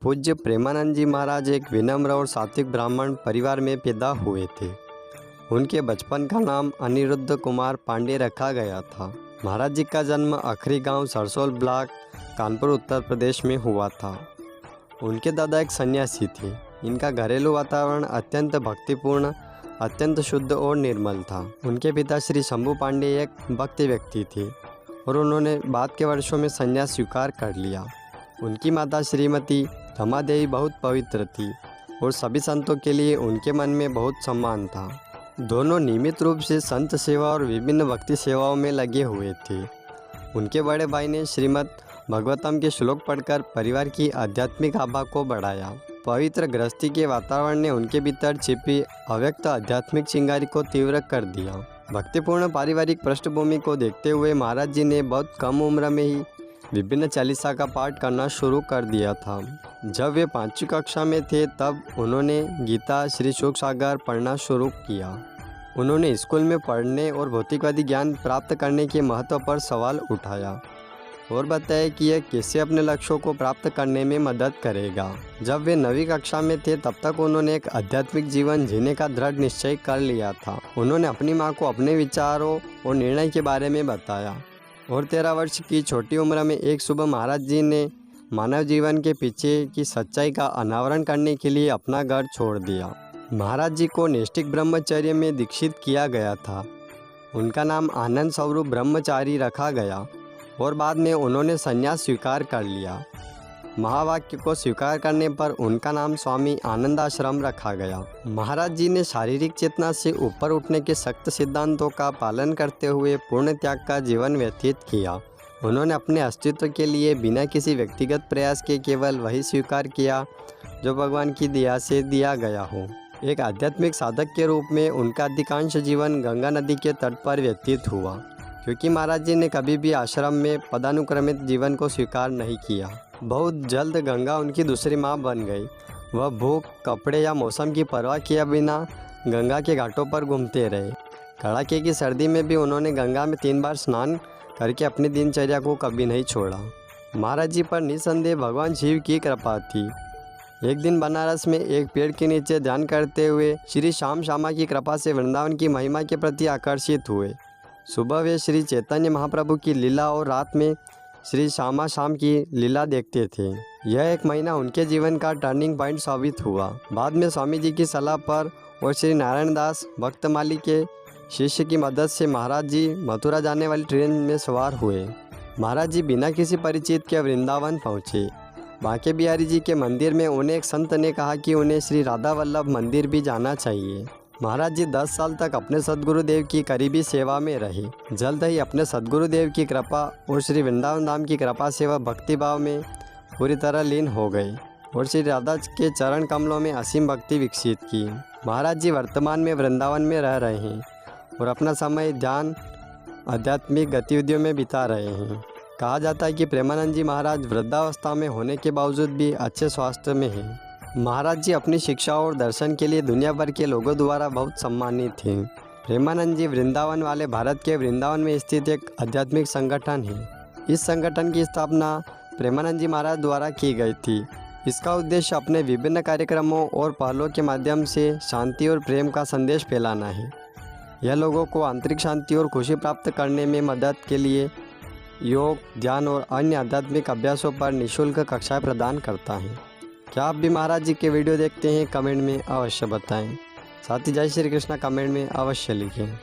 पूज्य प्रेमानंद जी महाराज एक विनम्र और सात्विक ब्राह्मण परिवार में पैदा हुए थे। उनके बचपन का नाम अनिरुद्ध कुमार पांडे रखा गया था। महाराज जी का जन्म अखरी गांव सरसोल ब्लॉक कानपुर उत्तर प्रदेश में हुआ था। उनके दादा एक सन्यासी थे। इनका घरेलू वातावरण अत्यंत भक्तिपूर्ण, अत्यंत शुद्ध और निर्मल था। उनके पिता श्री शंभू पांडे एक भक्त व्यक्ति थे और उन्होंने बाद के वर्षों में संन्यास स्वीकार कर लिया। उनकी माता श्रीमती रमा देवी बहुत पवित्र थी और सभी संतों के लिए उनके मन में बहुत सम्मान था। दोनों नियमित रूप से संत सेवा और विभिन्न भक्ति सेवाओं में लगे हुए थे। उनके बड़े भाई ने श्रीमद् भागवतम के श्लोक पढ़कर परिवार की आध्यात्मिक आभा को बढ़ाया। पवित्र गृहस्थी के वातावरण ने उनके भीतर छिपी अव्यक्त आध्यात्मिक चिंगारी को तीव्र कर दिया। भक्तिपूर्ण पारिवारिक पृष्ठभूमि को देखते हुए महाराज जी ने बहुत कम उम्र में ही विभिन्न चालीसा का पाठ करना शुरू कर दिया था। जब वे 5वीं कक्षा में थे तब उन्होंने गीता, श्री सुख सागर पढ़ना शुरू किया। उन्होंने स्कूल में पढ़ने और भौतिकवादी ज्ञान प्राप्त करने के महत्व पर सवाल उठाया और बताया कि यह कैसे अपने लक्ष्यों को प्राप्त करने में मदद करेगा। जब वे 9वीं कक्षा में थे तब तक उन्होंने एक आध्यात्मिक जीवन जीने का दृढ़ निश्चय कर लिया था। उन्होंने अपनी मां को अपने विचारों और निर्णय के बारे में बताया और 13 वर्ष की छोटी उम्र में एक सुबह महाराज जी ने मानव जीवन के पीछे की सच्चाई का अनावरण करने के लिए अपना घर छोड़ दिया। महाराज जी को नैष्ठिक ब्रह्मचर्य में दीक्षित किया गया था। उनका नाम आनंद स्वरूप ब्रह्मचारी रखा गया और बाद में उन्होंने संन्यास स्वीकार कर लिया। महावाक्य को स्वीकार करने पर उनका नाम स्वामी आनंदाश्रम रखा गया। महाराज जी ने शारीरिक चेतना से ऊपर उठने के सख्त सिद्धांतों का पालन करते हुए पूर्ण त्याग का जीवन व्यतीत किया। उन्होंने अपने अस्तित्व के लिए बिना किसी व्यक्तिगत प्रयास के केवल वही स्वीकार किया जो भगवान की दया से दिया गया हो। एक आध्यात्मिक साधक के रूप में उनका अधिकांश जीवन गंगा नदी के तट पर व्यतीत हुआ, क्योंकि महाराज जी ने कभी भी आश्रम में पदानुक्रमित जीवन को स्वीकार नहीं किया। बहुत जल्द गंगा उनकी दूसरी माँ बन गई। वह भूख, कपड़े या मौसम की परवाह किए बिना गंगा के घाटों पर घूमते रहे। कड़ाके की सर्दी में भी उन्होंने गंगा में 3 बार स्नान करके अपनी दिनचर्या को कभी नहीं छोड़ा। महाराज जी पर निसंदेह भगवान शिव की कृपा थी। एक दिन बनारस में एक पेड़ के नीचे ध्यान करते हुए श्री श्याम श्यामा की कृपा से वृंदावन की महिमा के प्रति आकर्षित हुए। सुबह वे श्री चैतन्य महाप्रभु की लीला और रात में श्री श्यामा श्याम की लीला देखते थे। यह 1 महीना उनके जीवन का टर्निंग पॉइंट साबित हुआ। बाद में स्वामी जी की सलाह पर और श्री नारायण दास भक्तमाली के शिष्य की मदद से महाराज जी मथुरा जाने वाली ट्रेन में सवार हुए। महाराज जी बिना किसी परिचित के वृंदावन पहुँचे। बांके बिहारी जी के मंदिर में उन्हें एक संत ने कहा कि उन्हें श्री राधा वल्लभ मंदिर भी जाना चाहिए। महाराज जी 10 साल तक अपने सद्गुरुदेव की करीबी सेवा में रहे। जल्द ही अपने सद्गुरुदेव की कृपा और श्री वृंदावन धाम की कृपा से वह भक्ति भाव में पूरी तरह लीन हो गए और श्री राधा के चरण कमलों में असीम भक्ति विकसित की। महाराज जी वर्तमान में वृंदावन में रह रहे हैं और अपना समय ध्यान, आध्यात्मिक गतिविधियों में बिता रहे हैं। कहा जाता है कि प्रेमानंद जी महाराज वृद्धावस्था में होने के बावजूद भी अच्छे स्वास्थ्य में हैं। महाराज जी अपनी शिक्षा और दर्शन के लिए दुनिया भर के लोगों द्वारा बहुत सम्मानित हैं। प्रेमानंद जी वृंदावन वाले भारत के वृंदावन में स्थित एक आध्यात्मिक संगठन है। इस संगठन की स्थापना प्रेमानंद जी महाराज द्वारा की गई थी। इसका उद्देश्य अपने विभिन्न कार्यक्रमों और पहलों के माध्यम से शांति और प्रेम का संदेश फैलाना है। यह लोगों को आंतरिक शांति और खुशी प्राप्त करने में मदद के लिए योग, ध्यान और अन्य आध्यात्मिक अभ्यासों पर निःशुल्क कक्षाएं प्रदान करता है। क्या आप भी महाराज जी के वीडियो देखते हैं? कमेंट में अवश्य बताएं। साथ ही जय श्री कृष्णा कमेंट में अवश्य लिखें।